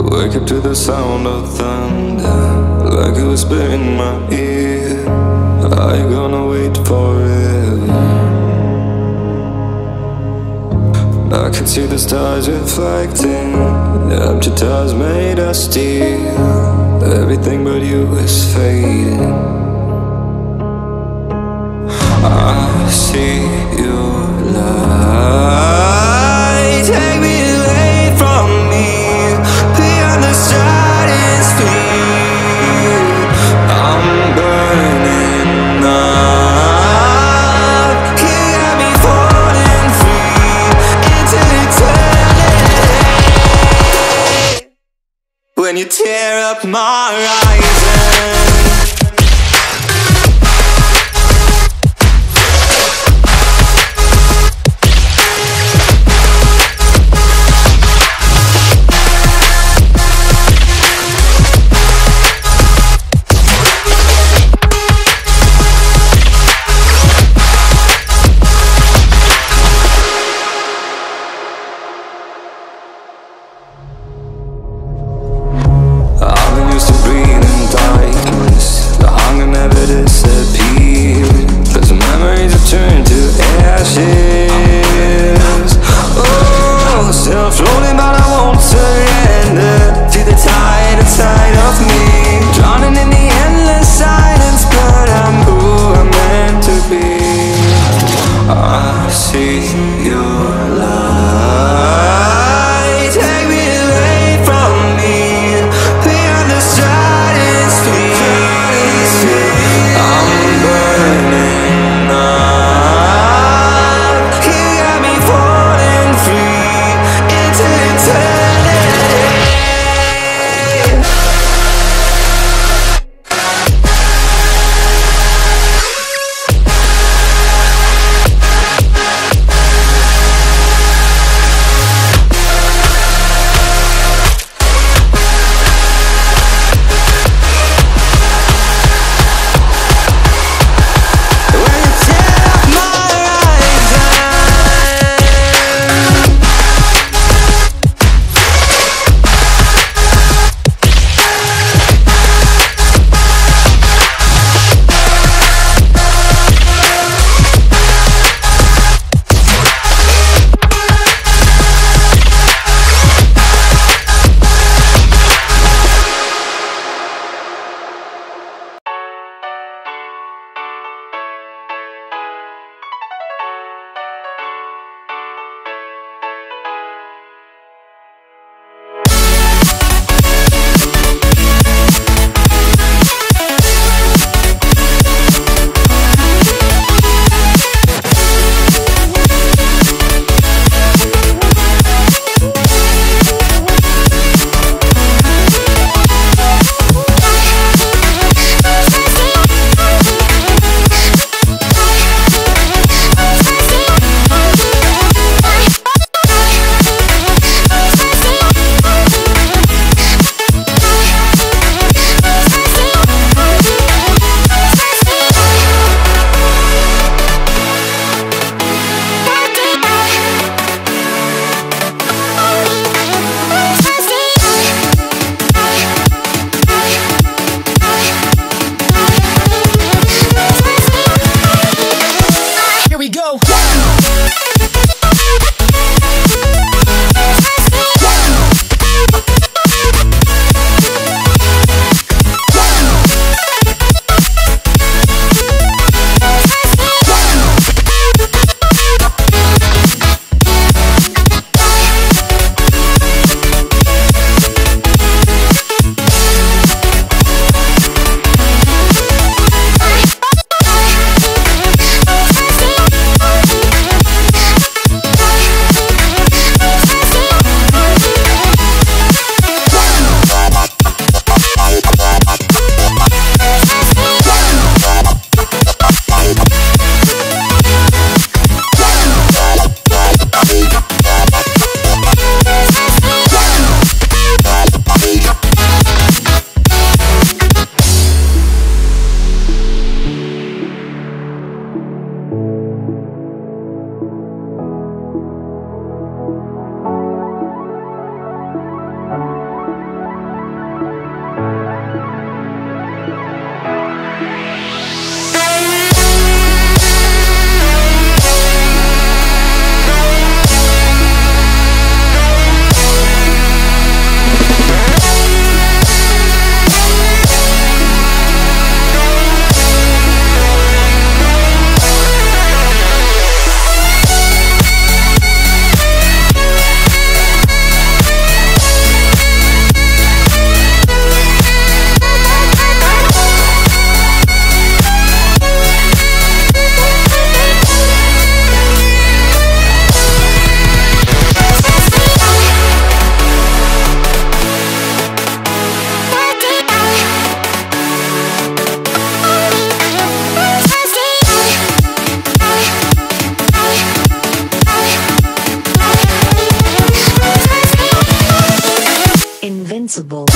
Wake up to the sound of thunder, like a whisper in my ear. Are you gonna wait forever? I can see the stars reflecting, the empty tires made of steel. Everything but you is fading. I see your light, take me away from me, beyond the stratosphere. I'm burning up, you got me falling free into eternity. When you tear up my horizon, I've been used to breathing darkness, responsible.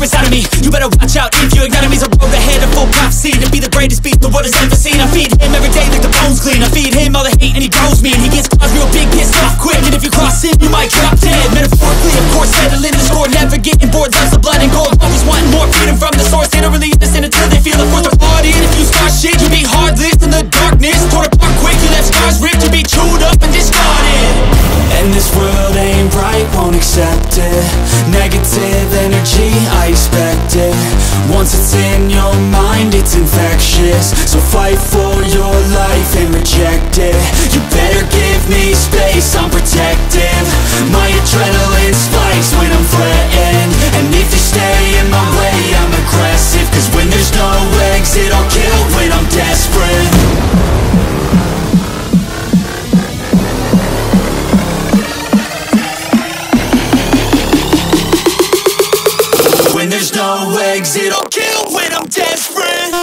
Inside of me, you better watch out if your enemy's a road ahead of full prophecy to be the greatest beast the world has ever seen. I feed him every day like the bones clean. I feed him all the hate and he grows me, and he gets caused real big, pissed off quick. And if you cross him, you might drop dead. Metaphorically, of course, settling the score, never getting bored, loves of blood and gold. Always wanting more freedom from the source. They don't really understand until they feel the force of blood in. If you start shit, you be heartless in the darkness, torn apart quick. You left scars ripped, you be chewed up and discarded. And this world ain't right, won't accept it. Negative energy, I expect it. Once it's in your mind, it's infectious. So fight for your life and reject it. You better give me space, I'm protective. My adrenaline spikes when I'm threatened. And if you stay in my way, I'm aggressive. Cause when there's no exit, I'll kill when I'm desperate. When there's no exit, I'll kill when I'm desperate.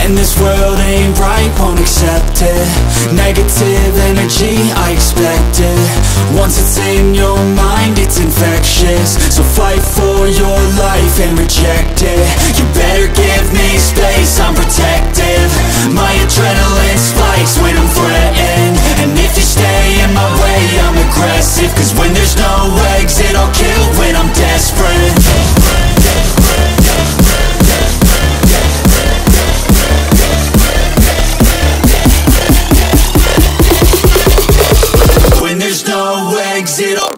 And this world ain't right, won't accept it. Negative energy, I expect it. Once it's in your mind, it's infectious. So fight for your life and reject it. You better give me space, I'm protective. My adrenaline spikes when I'm threatened. And if you stay in my way, I'm aggressive. Cause when there's no exit, I'll kill when I'm desperate. When there's no exit, I'll